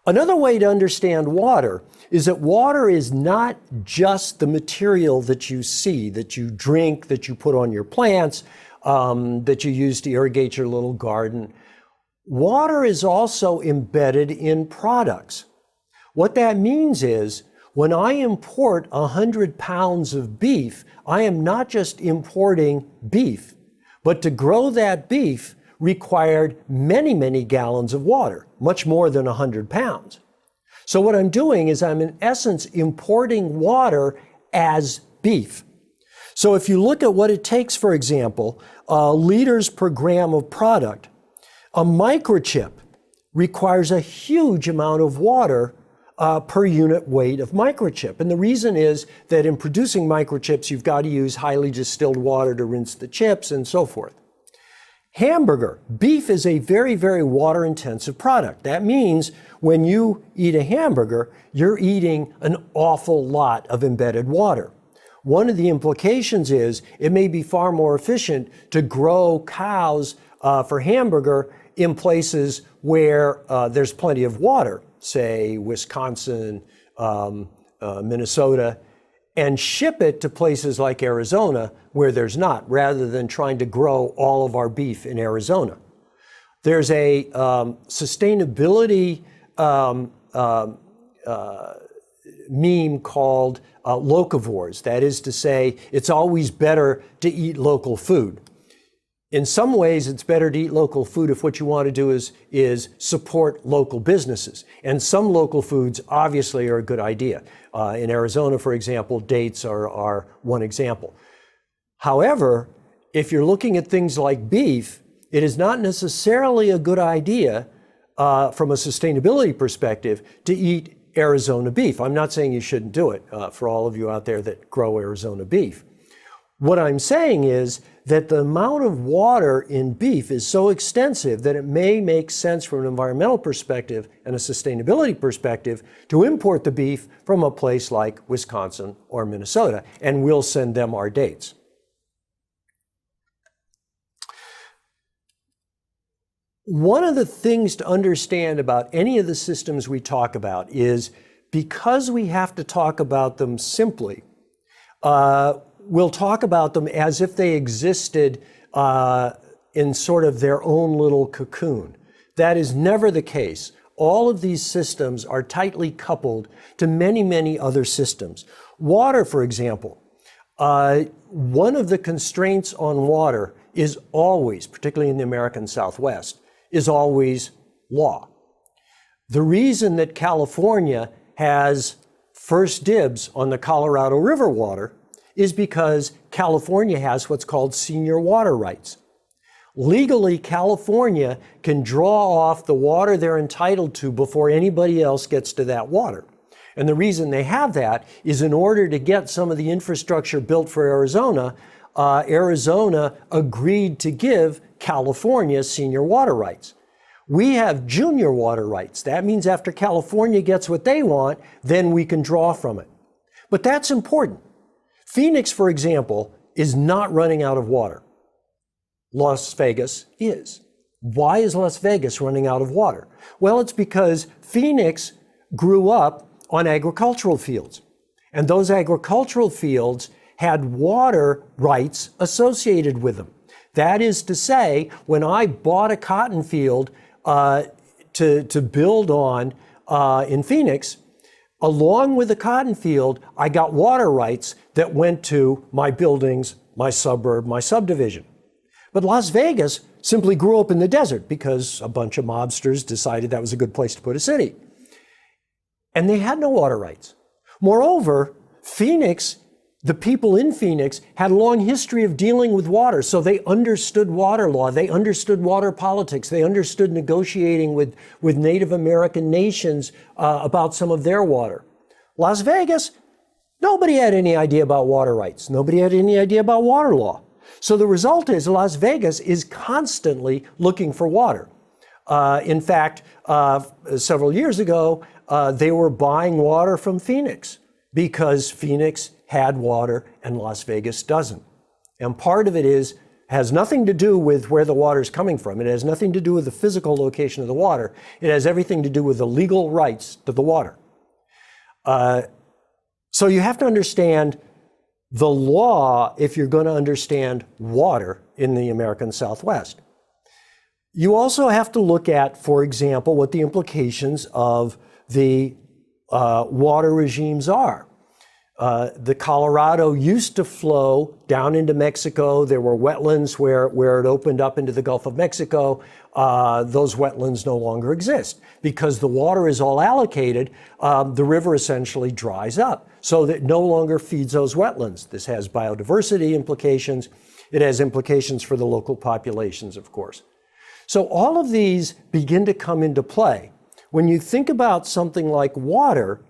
Another way to understand water is that water is not just the material that you see, that you drink, that you put on your plants, that you use to irrigate your little garden. Water is also embedded in products. What that means is when I import 100 pounds of beef, I am not just importing beef, but to grow that beef required many, many gallons of water, much more than 100 pounds. So what I'm doing is I'm in essence importing water as beef. So if you look at what it takes, for example, liters per gram of product, a microchip requires a huge amount of water per unit weight of microchip. And the reason is that in producing microchips, you've got to use highly distilled water to rinse the chips and so forth. Hamburger. Beef is a very, very water-intensive product. That means when you eat a hamburger, you're eating an awful lot of embedded water. One of the implications is it may be far more efficient to grow cows for hamburger in places where there's plenty of water, say Wisconsin, Minnesota, and ship it to places like Arizona where there's not, rather than trying to grow all of our beef in Arizona. There's a sustainability meme called locavores. That is to say, it's always better to eat local food. In some ways, it's better to eat local food if what you want to do is support local businesses. And some local foods obviously are a good idea. In Arizona, for example, dates are one example. However, if you're looking at things like beef, it is not necessarily a good idea from a sustainability perspective to eat Arizona beef. I'm not saying you shouldn't do it for all of you out there that grow Arizona beef. What I'm saying is that the amount of water in beef is so extensive that it may make sense from an environmental perspective and a sustainability perspective to import the beef from a place like Wisconsin or Minnesota, and we'll send them our dates. One of the things to understand about any of the systems we talk about is because we have to talk about them simply, we'll talk about them as if they existed in sort of their own little cocoon. That is never the case. All of these systems are tightly coupled to many, many other systems. Water, for example, one of the constraints on water is always, particularly in the American Southwest, is always law. The reason that California has first dibs on the Colorado River water is because California has what's called senior water rights. Legally, California can draw off the water they're entitled to before anybody else gets to that water. And the reason they have that is in order to get some of the infrastructure built for Arizona, Arizona agreed to give California senior water rights. We have junior water rights. That means after California gets what they want, then we can draw from it. But that's important. Phoenix, for example, is not running out of water. Las Vegas is. Why is Las Vegas running out of water? Well, it's because Phoenix grew up on agricultural fields. And those agricultural fields had water rights associated with them. That is to say, when I bought a cotton field to build on in Phoenix, along with the cotton field, I got water rights that went to my buildings, my suburb, my subdivision. But Las Vegas simply grew up in the desert because a bunch of mobsters decided that was a good place to put a city. And they had no water rights. Moreover, Phoenix, the people in Phoenix had a long history of dealing with water, so they understood water law, they understood water politics, they understood negotiating with Native American nations about some of their water. Las Vegas, nobody had any idea about water rights. Nobody had any idea about water law. So the result is Las Vegas is constantly looking for water. In fact, several years ago, they were buying water from Phoenix because Phoenix had water and Las Vegas doesn't. And part of it is has nothing to do with where the water is coming from. It has nothing to do with the physical location of the water. It has everything to do with the legal rights to the water. So you have to understand the law if you're going to understand water in the American Southwest. You also have to look at, for example, what the implications of the water regimes are. The Colorado used to flow down into Mexico. There were wetlands where it opened up into the Gulf of Mexico. Those wetlands no longer exist because the water is all allocated. The river essentially dries up, so that it no longer feeds those wetlands. This has biodiversity implications. It has implications for the local populations, of course. So all of these begin to come into play. When you think about something like water,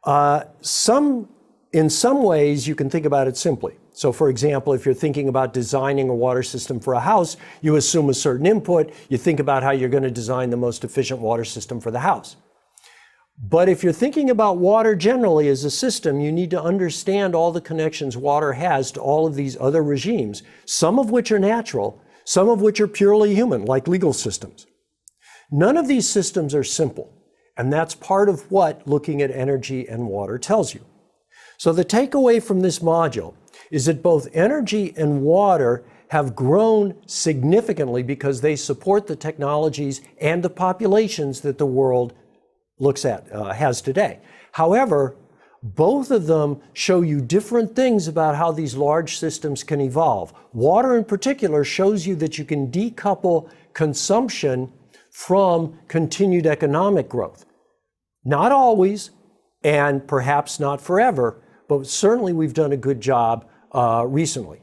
in some ways, you can think about it simply. So for example, if you're thinking about designing a water system for a house, you assume a certain input, you think about how you're going to design the most efficient water system for the house. But if you're thinking about water generally as a system, you need to understand all the connections water has to all of these other regimes, some of which are natural, some of which are purely human, like legal systems. None of these systems are simple, and that's part of what looking at energy and water tells you. So the takeaway from this module is that both energy and water have grown significantly because they support the technologies and the populations that the world has today. However, both of them show you different things about how these large systems can evolve. Water in particular shows you that you can decouple consumption from continued economic growth. Not always, and perhaps not forever, but certainly we've done a good job recently.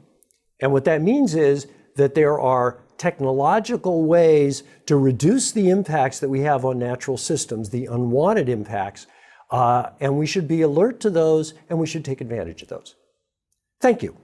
And what that means is that there are technological ways to reduce the impacts that we have on natural systems, the unwanted impacts, and we should be alert to those and we should take advantage of those. Thank you.